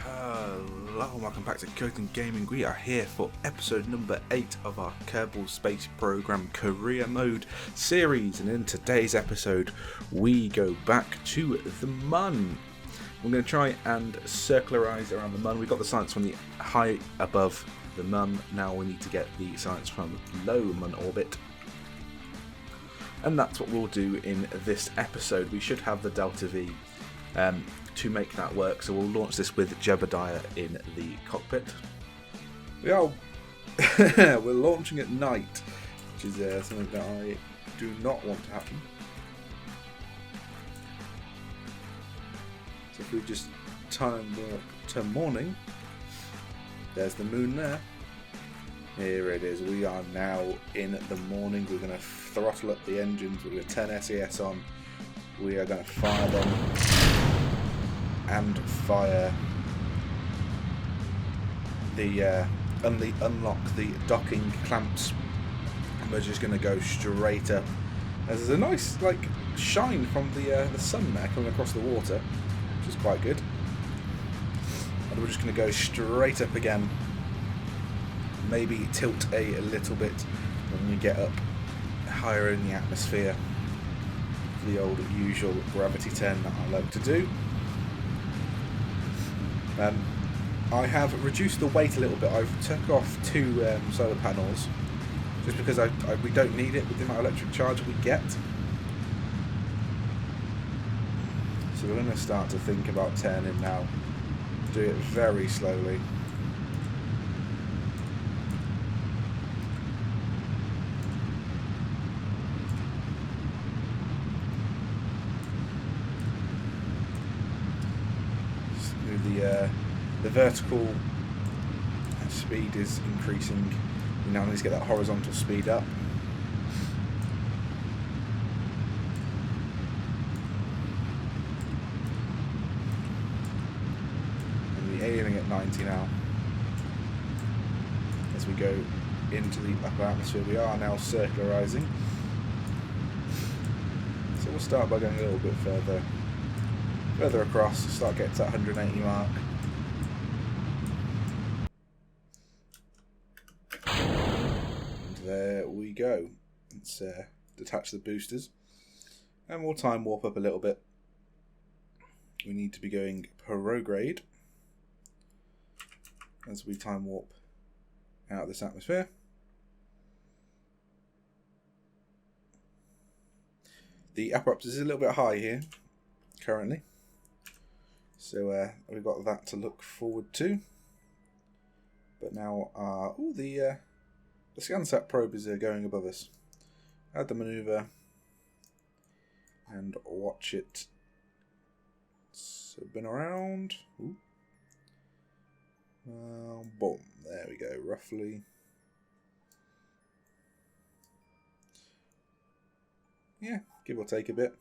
Hello and welcome back to Coding Gaming. We are here for episode number 8 of our Kerbal Space Program Career Mode series, and in today's episode we go back to the Mun. We're going to try and circularize around the Mun. We got the science from the high above the Mun, now we need to get the science from low Mun orbit. And that's what we'll do in this episode. We should have the Delta V to make that work, so we'll launch this with Jebediah in the cockpit. We're launching at night, which is something that I do not want to happen. So if we just turn morning, there's the moon there. Here it is. We are now in the morning. We're going to throttle up the engines. We're going to turn SAS on. We are going to fire them and fire the unlock the docking clamps. And we're just going to go straight up. There's a nice shine from the sun there coming across the water, which is quite good. And we're just going to go straight up again. Maybe tilt a little bit when we get up higher in the atmosphere. The old usual gravity turn that I like to do. I have reduced the weight a little bit. I've took off 2 solar panels just because we don't need it with the amount of electric charge we get. So we're going to start to think about turning now. Do it very slowly. The vertical speed is increasing. We now need to get that horizontal speed up. And we're aiming at 90 now. As we go into the upper atmosphere, we are now circularizing. So we'll start by going a little bit further across, start getting to that 180 mark. And there we go. Let's detach the boosters. And we'll time warp up a little bit. We need to be going prograde as we time warp out of this atmosphere. The Ep8 is a little bit high here currently. So we've got that to look forward to. But now the ScanSat probe is going above us. Add the manoeuvre and watch it spin around. Ooh. Boom, there we go, roughly. Yeah, give or take a bit,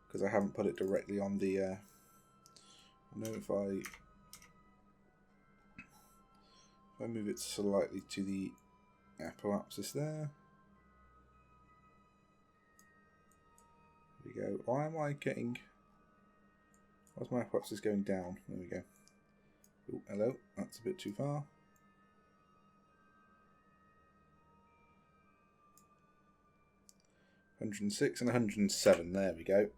because I haven't put it directly on the if I move it slightly to the apoapsis there. There we go. Why am I getting... Why's my apoapsis going down? There we go. Oh, hello. That's a bit too far. (106) and 107. There we go.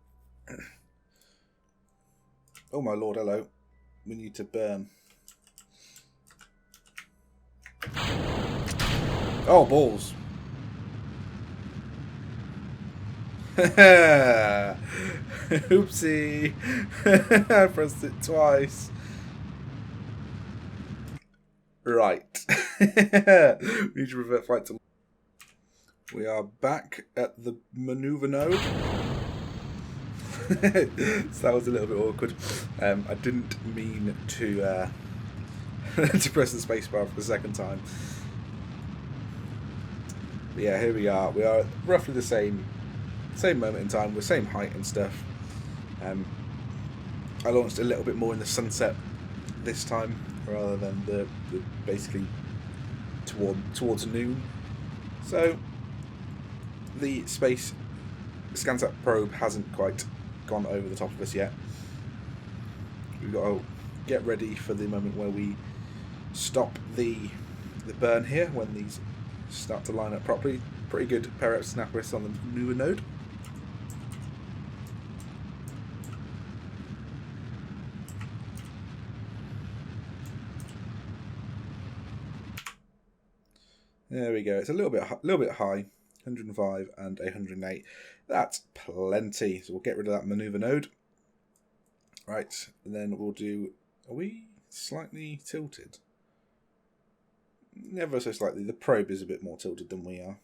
Oh my lord, hello. We need to burn. Oh, balls. Oopsie. I pressed it twice. Right. We need to revert flight to... We are back at the maneuver node. So that was a little bit awkward. I didn't mean to to press the spacebar for the second time. But yeah, here we are. We are at roughly the same moment in time, with same height and stuff. I launched a little bit more in the sunset this time, rather than the basically towards noon. So the ScanSat probe hasn't quite gone over the top of us yet. We've got get ready for the moment where we stop the burn here when these start to line up properly. Pretty good periapsis snapwrist on the maneuver node. There we go. It's a little bit high, 105 and 108. That's plenty. So we'll get rid of that maneuver node. Right, and then we'll do. Are we slightly tilted? Never so slightly. The probe is a bit more tilted than we are.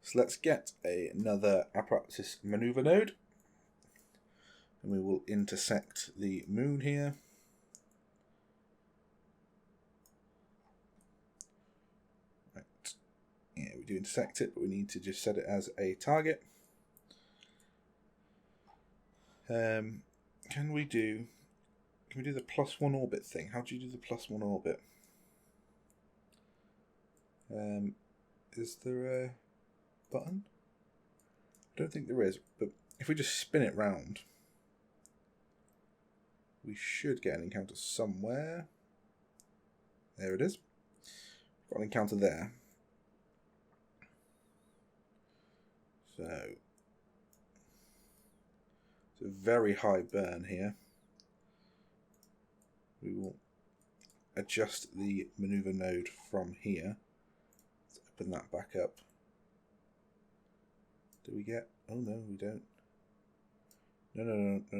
So let's get another apparatus maneuver node, and we will intersect the moon here. Right. Yeah, we do intersect it, but we need to just set it as a target. Can we do the +1 orbit thing? How do you do the +1 orbit? Is there a button? I don't think there is, but if we just spin it round, we should get an encounter somewhere. There it is. Got an encounter there. So it's a very high burn here. We will adjust the maneuver node from here. Let's open that back up. Do we get... Oh no, we don't. No. I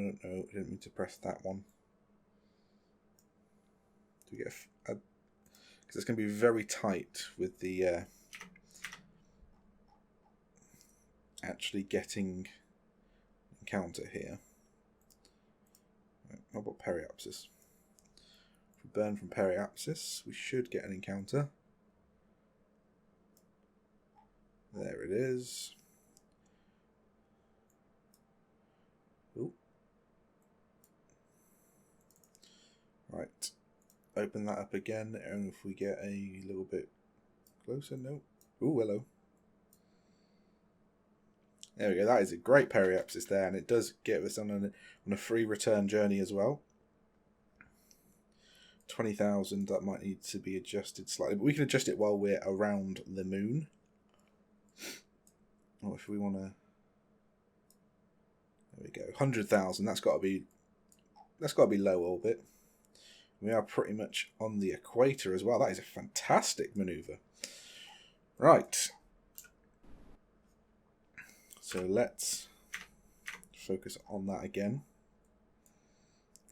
didn't mean to press that one. Do we get a... Because it's going to be very tight with the... actually getting encounter here. Right, how about periapsis? If we burn from periapsis, we should get an encounter. There it is. Ooh. Right. Open that up again, and if we get a little bit closer, no. Ooh, hello. There we go. That is a great periapsis there, and it does get us on a free return journey as well. 20,000. That might need to be adjusted slightly, but we can adjust it while we're around the moon. Or if we want to, there we go. 100,000. That's got to be low orbit. We are pretty much on the equator as well. That is a fantastic maneuver. Right. So let's focus on that again.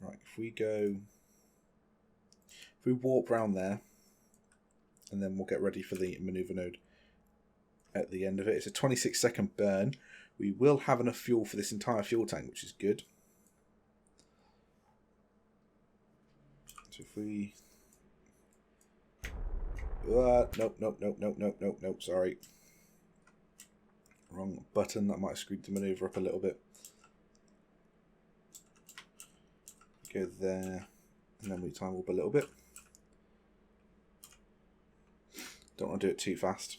Right, if we warp round there, and then we'll get ready for the maneuver node at the end of it. It's a 26-second burn. We will have enough fuel for this entire fuel tank, which is good. So if we... Nope, sorry. Wrong button. That might have screwed the maneuver up a little bit. Go there, and then we time warp a little bit. Don't want to do it too fast.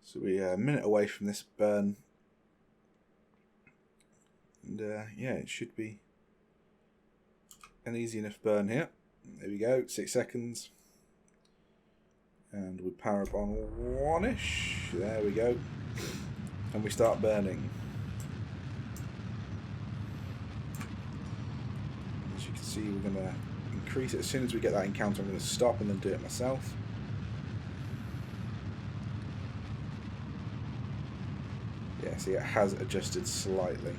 So we're a minute away from this burn. And yeah, it should be an easy enough burn here. There we go, 6 seconds. And we power up on 1-ish. There we go. And we start burning. As you can see, we're going to increase it. As soon as we get that encounter, I'm going to stop and then do it myself. Yeah, see, it has adjusted slightly.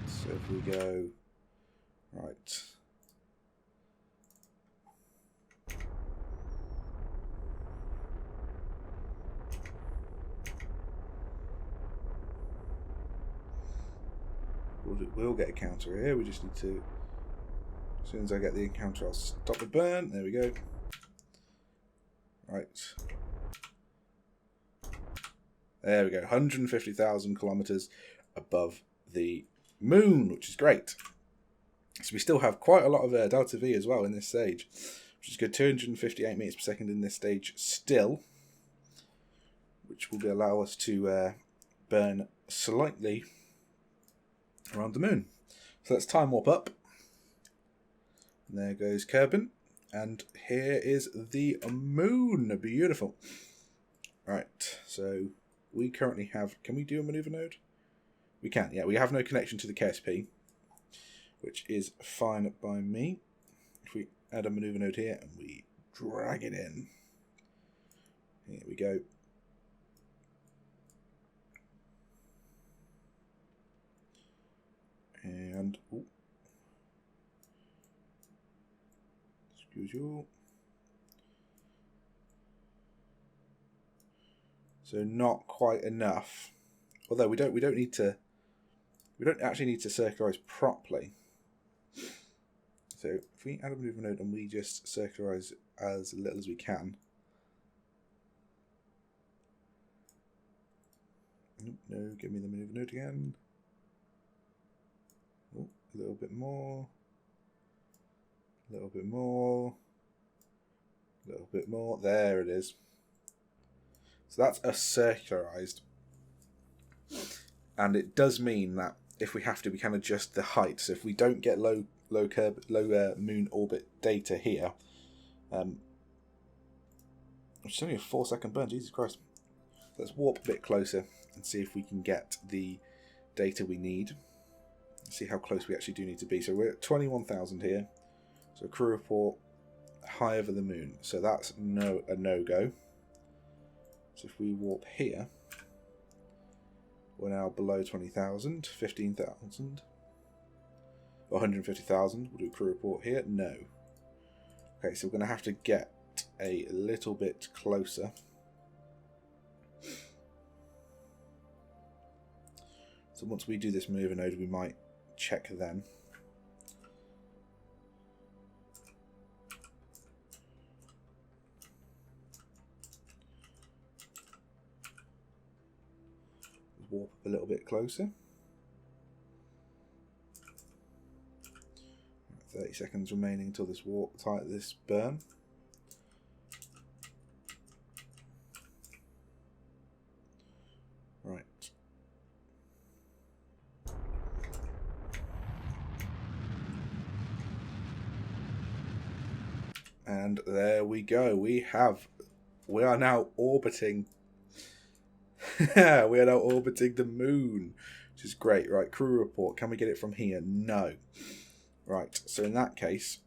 So if we go, right. We'll get a counter here. We just need to, as soon as I get the encounter, I'll stop the burn. There we go. Right. There we go. 150,000 kilometers above the moon, which is great. So we still have quite a lot of delta V as well in this stage, which is good. 258 meters per second in this stage still. which will allow us to burn slightly around the moon. So let's time warp up. And there goes Kerbin. And here is the moon. Beautiful. Right, so we currently have... Can we do a maneuver node? We can, yeah. We have no connection to the KSP, which is fine by me. If we add a maneuver node here and we drag it in. Here we go. And... Ooh. Excuse you. So not quite enough. Although we don't need to. We don't actually need to circularize properly. So if we add a maneuver node and we just circularize as little as we can. No, give me the maneuver node again. Oh, a little bit more. A little bit more. A little bit more. There it is. So that's us circularized. And it does mean that if we have to, we can adjust the height. So if we don't get low moon orbit data here, which is only a 4-second burn, Jesus Christ. Let's warp a bit closer and see if we can get the data we need. See how close we actually do need to be. So we're at 21,000 here. So crew report high over the moon. So that's a no-go. So if we warp here, we're now below 20,000, 15,000, or 150,000. We'll do crew report here. No. Okay, so we're going to have to get a little bit closer. So once we do this maneuver node, we might check then. Warp up a little bit closer. 30 seconds remaining until this this burn. Right. And there we go. We are now orbiting. We are now orbiting the moon, which is great. Right, crew report. Can we get it from here? No. Right, so in that case,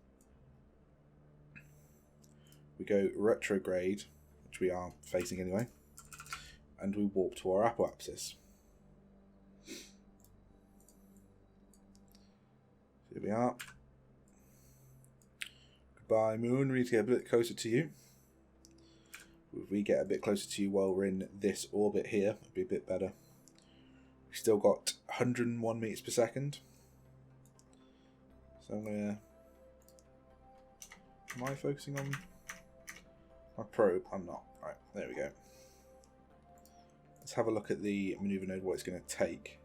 we go retrograde, which we are facing anyway, and we warp to our apoapsis. Here we are. Goodbye, moon. We need to get a bit closer to you. If we get a bit closer to you while we're in this orbit here, it'd be a bit better. We've still got 101 meters per second. So I'm gonna... Am I focusing on my probe? I'm not. Right, there we go. Let's have a look at the maneuver node, what it's going to take.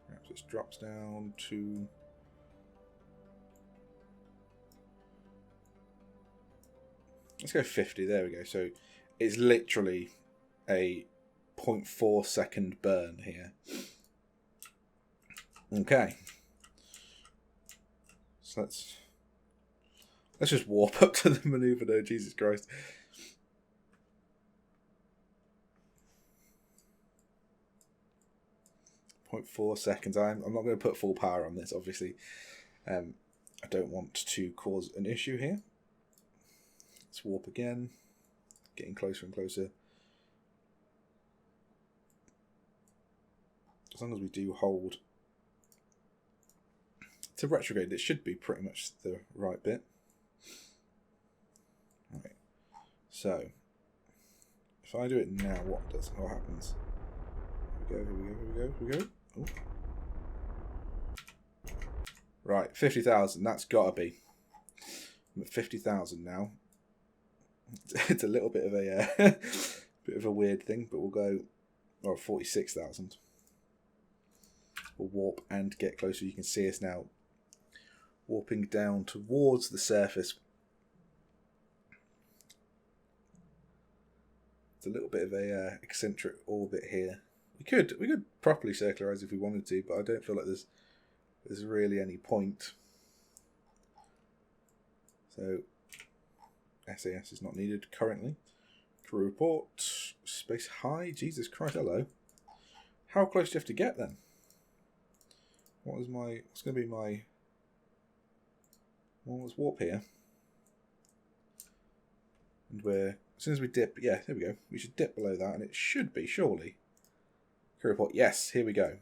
Right, so it drops down to... Let's go 50, there we go. So it's literally a 0.4 second burn here. Okay. So let's just warp up to the maneuver node, Jesus Christ. .4 seconds. I'm not going to put full power on this, obviously. I don't want to cause an issue here. Let's warp again. Getting closer and closer. As long as we do hold to retrograde, it should be pretty much the right bit. Okay. So if I do it now, what happens? Here we go. Ooh. Right, 50,000. That's gotta be. I'm at 50,000 now. It's a little bit of a weird thing, but we'll go. Or 46,000. We'll warp and get closer. You can see us now warping down towards the surface. It's a little bit of a eccentric orbit here. We could properly circularize if we wanted to, but I don't feel like there's really any point. So SAS is not needed currently. Crew report. Space high. Jesus Christ, hello. How close do you have to get then? What's going to be my... Well, let's warp here. And as soon as we dip, yeah, there we go. We should dip below that, and it should be, surely. Crew report, yes, here we go.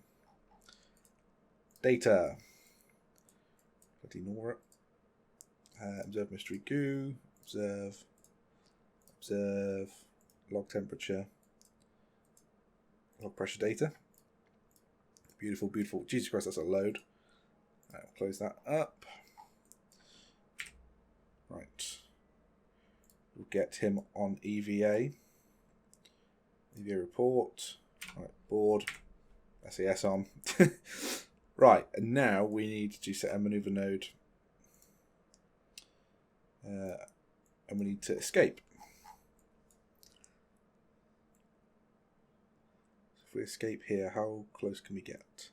Data. Bloody Nora. Observe mystery goo. Observe. Log temperature. Log pressure data. Beautiful, beautiful. Jesus Christ, that's a load. Right, we'll close that up. Right. We'll get him on EVA. EVA report. Right, board. SAS on. Right, and now we need to set a maneuver node. And we need to escape. So if we escape here, how close can we get?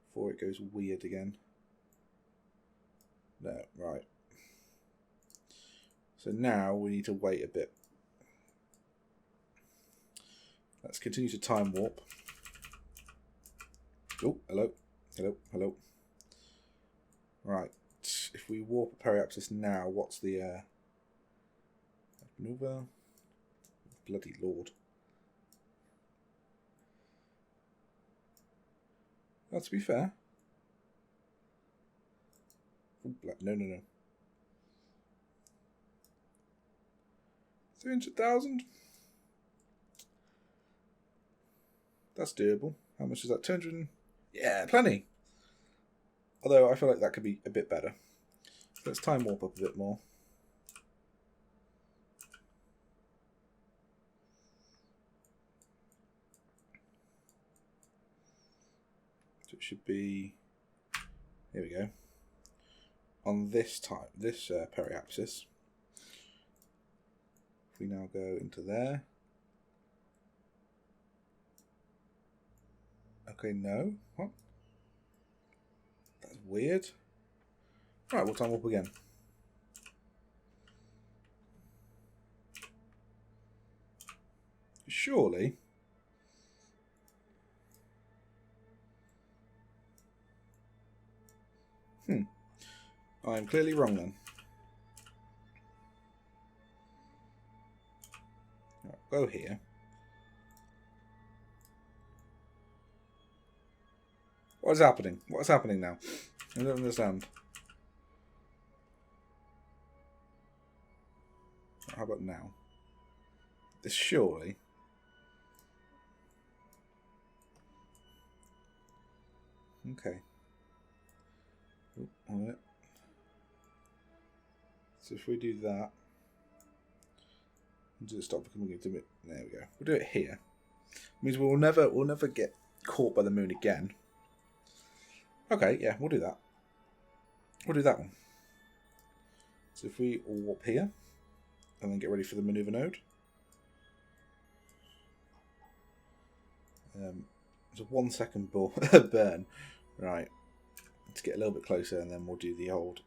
Before it goes weird again. No, right. So now we need to wait a bit. Let's continue to time warp. Oh, hello. Hello, hello. Right. If we warp a periapsis now, what's the maneuver? Bloody Lord. Well, to be fair. Oh, no, no, no. 300,000? That's doable. How much is that? 200? Yeah, plenty. Although I feel like that could be a bit better. Let's time warp up a bit more. So it should be... Here we go. On this periapsis. If we now go into there. Okay, no. What? That's weird. Right, we'll time warp again. Surely. I'm clearly wrong then. Right, go here. What is happening? What is happening now? I don't understand. How about now? This surely. Okay. Oh, all right. So if we do that, just stop becoming a limit. There we go. We'll do it here. It means we'll never get caught by the moon again. Okay, yeah, we'll do that. We'll do that one. So if we warp here, and then get ready for the maneuver node. It's a 1 second burn. Right. Let's get a little bit closer, and then we'll do the old.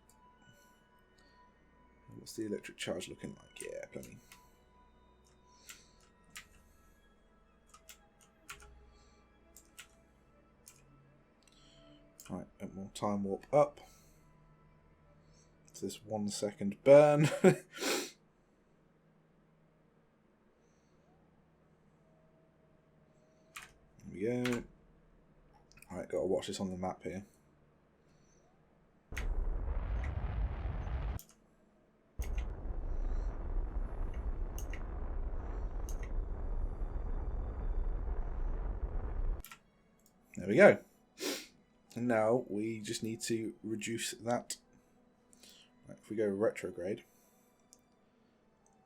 What's the electric charge looking like? Yeah, plenty. Right, and we'll time warp up to this 1 second burn. There we go. Right, gotta watch this on the map here. There we go. And now we just need to reduce that. Right, if we go retrograde,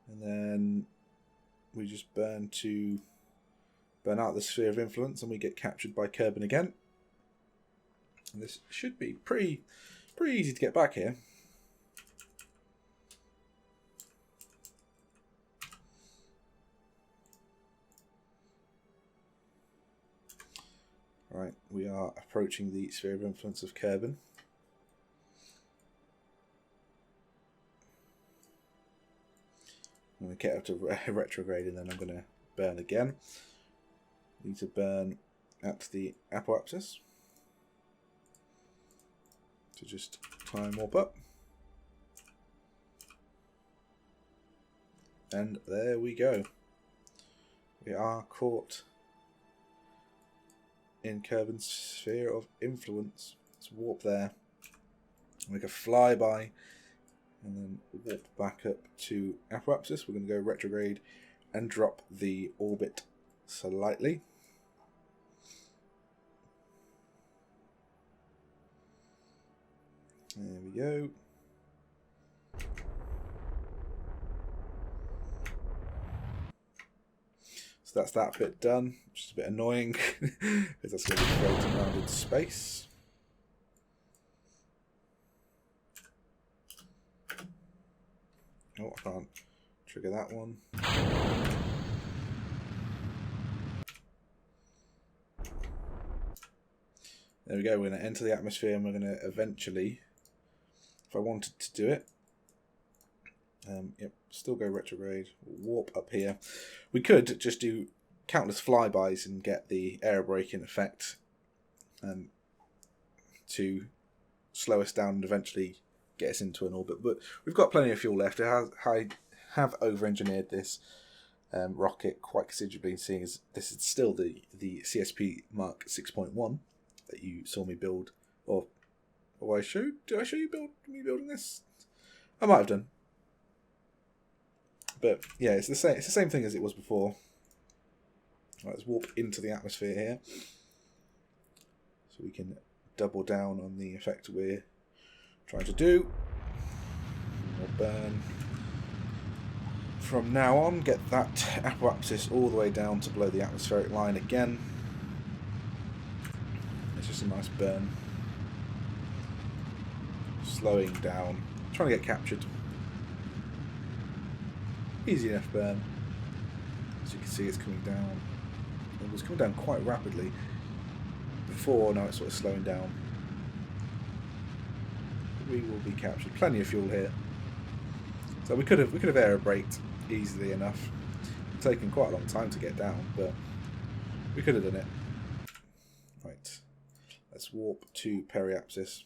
and then we just burn out the sphere of influence, and we get captured by Kerbal again. And this should be pretty easy to get back here. we are approaching the sphere of influence of Kerbin. I'm going to get up to retrograde and then I'm going to burn again. Need to burn at the apoapsis to just time warp up. And there we go. We are caught in Kerbin's sphere of influence. Let's warp there. Make a flyby and then warp back up to apoapsis. We're going to go retrograde and drop the orbit slightly. There we go. So that's that bit done, which is a bit annoying because that's going to be floating around in space. Oh, I can't trigger that one. There we go, we're going to enter the atmosphere and we're going to eventually, if I wanted to do it, yep, still go retrograde, warp up here. We could just do countless flybys and get the air braking effect to slow us down and eventually get us into an orbit. But we've got plenty of fuel left. I have over-engineered this rocket quite considerably, seeing as this is still the KSP Mark 6.1 that you saw me build. Or did I show you me building this? I might have done. But yeah, it's the same thing as it was before. Right, let's warp into the atmosphere here, so we can double down on the effect we're trying to do. We'll burn. From now on, get that apoapsis all the way down to below the atmospheric line again. It's just a nice burn. Slowing down, trying to get captured. Easy enough burn. As you can see, it's coming down. It was coming down quite rapidly before, now it's sort of slowing down. We will be captured. Plenty of fuel here. So we could have air braked easily enough. It's taken quite a long time to get down, but we could have done it. Right. Let's warp to periapsis.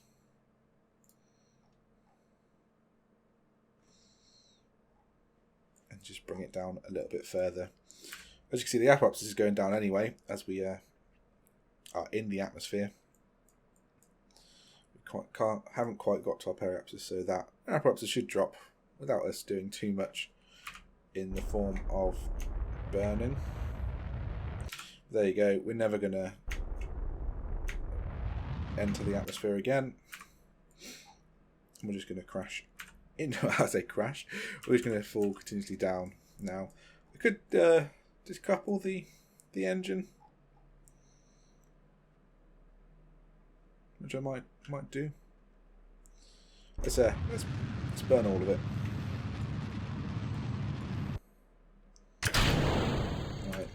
And just bring it down a little bit further. As you can see, the apoapsis is going down anyway as we are in the atmosphere. We haven't quite got to our periapsis, so that apoapsis should drop without us doing too much in the form of burning. There you go. We're never going to enter the atmosphere again. We're just going to crash into, I say crash, we're just going to fall continuously down now. We could decouple the engine, which I might do. Let's burn all of it. Right,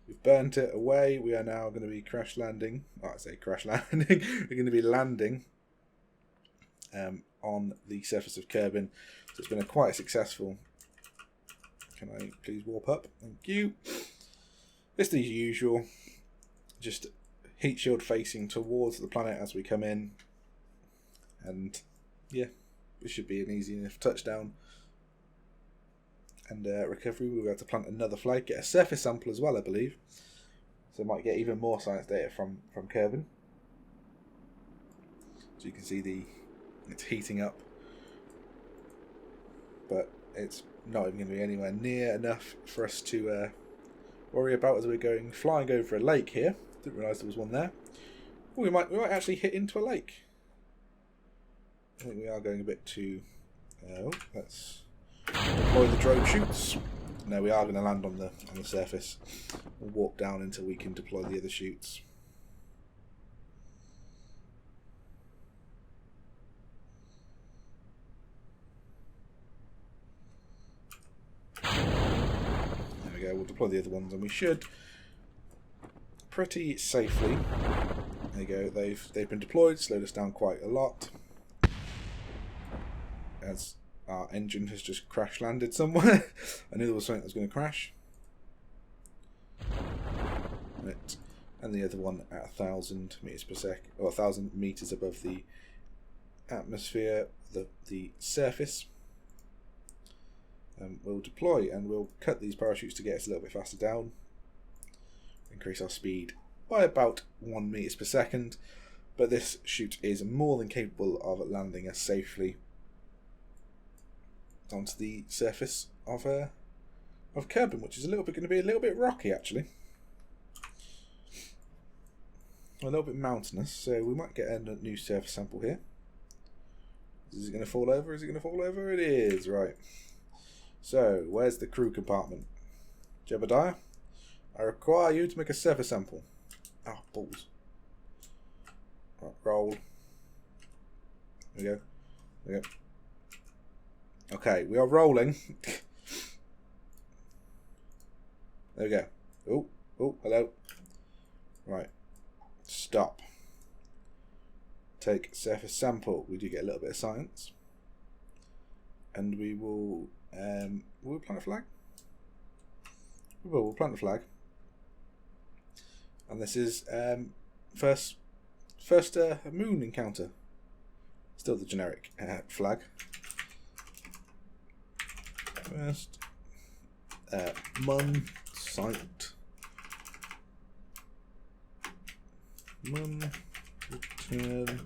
we've burnt it away. We are now going to be crash landing. Oh, I say crash landing. We're going to be landing on the surface of Kerbin. So it's been quite successful. Can I please warp up? Thank you. It's the usual, just heat shield facing towards the planet as we come in, and yeah, it should be an easy enough touchdown and recovery. We'll be able to plant another flag, get a surface sample as well, I believe, so might get even more science data from Kerbin. So you can see it's heating up, but it's not even going to be anywhere near enough for us to worry about as we're flying over a lake here. Didn't realise there was one there. Oh, we might actually hit into a lake. I think we are going a bit too. Let's deploy the drone chutes. No, we are going to land on the surface. We'll walk down until we can deploy the other chutes. We'll deploy the other ones and we should pretty safely There you go. They've been deployed, slowed us down quite a lot. As our engine has just crash landed somewhere. I knew there was something that was going to crash. Right. And the other one at 1,000 meters per second, or 1,000 meters above the atmosphere, the surface. We'll deploy and we'll cut these parachutes to get us a little bit faster down. Increase our speed by about 1 meters per second, but this chute is more than capable of landing us safely onto the surface of Kerbal, which is going to be a little bit rocky actually, a little bit mountainous. So we might get a new surface sample here. Is it going to fall over? Is it going to fall over? It is, right. So where's the crew compartment? Jebediah, I require you to make a surface sample. Oh, balls. Right, roll. There we go. There we go. Okay, we are rolling. There we go. Oh, hello. Right. Stop. Take surface sample. We do get a little bit of science. And we will we plant a flag? We'll plant a flag. And this is first moon encounter. Still the generic flag. First Mun site. Mun return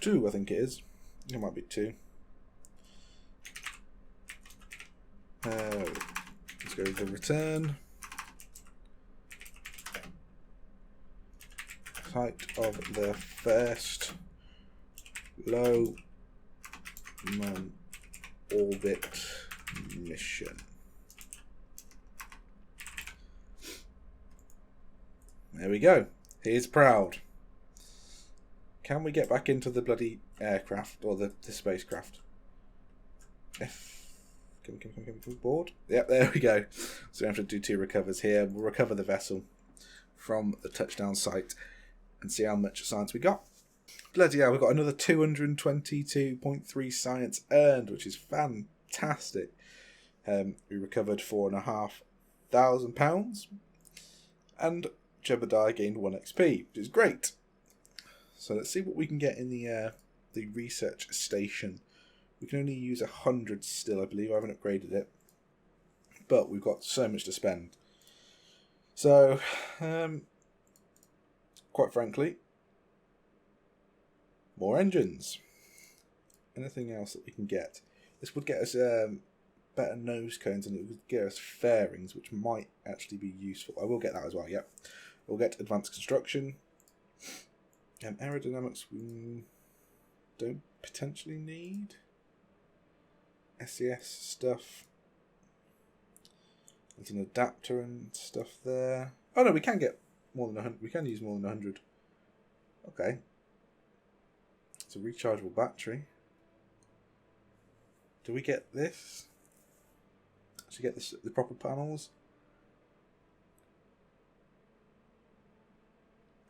2, I think it is. It might be 2. Let's go with the return. Site of the first low Mun orbit mission. There we go. He is proud. Can we get back into the bloody aircraft or the spacecraft? Can we board? Yep, there we go. So we have to do 2 recovers here. We'll recover the vessel from the touchdown site and see how much science we got. Bloody hell, we've got another 222.3 science earned, which is fantastic. We recovered £4,500 and Jebediah gained 1 XP, which is great. So let's see what we can get in the research station. We can only use 100 still, I believe. I haven't upgraded it. But we've got so much to spend. So, quite frankly, more engines. Anything else that we can get? This would get us better nose cones and it would get us fairings, which might actually be useful. I will get that as well, yep. We'll get advanced construction. Aerodynamics we don't potentially need. SES stuff. There's an adapter and stuff there. Oh no, we can get more than 100. We can use more than 100. Okay. It's a rechargeable battery. Do we get this? Actually get the proper panels?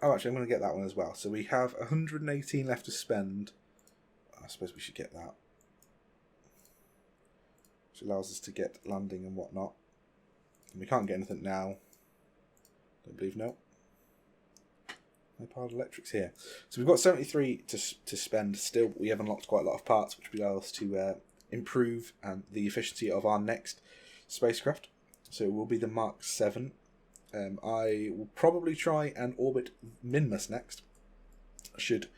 Oh, actually, I'm going to get that one as well. So we have 118 left to spend. I suppose we should get that. Which allows us to get landing and whatnot. And we can't get anything now. Don't believe, no. No powered electrics here. So we've got 73 to spend still. But we have unlocked quite a lot of parts, which will allow us to improve the efficiency of our next spacecraft. So it will be the Mark 7. I will probably try and orbit Minmus next. I should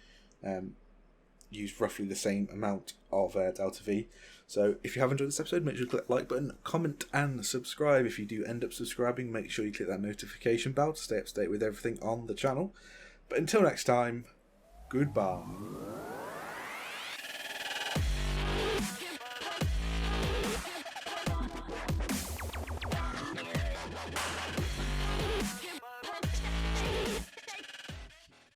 use roughly the same amount of Delta V. So if you have enjoyed this episode, make sure to click the like button, comment and subscribe. If you do end up subscribing, make sure you click that notification bell to stay up to date with everything on the channel. But until next time, goodbye.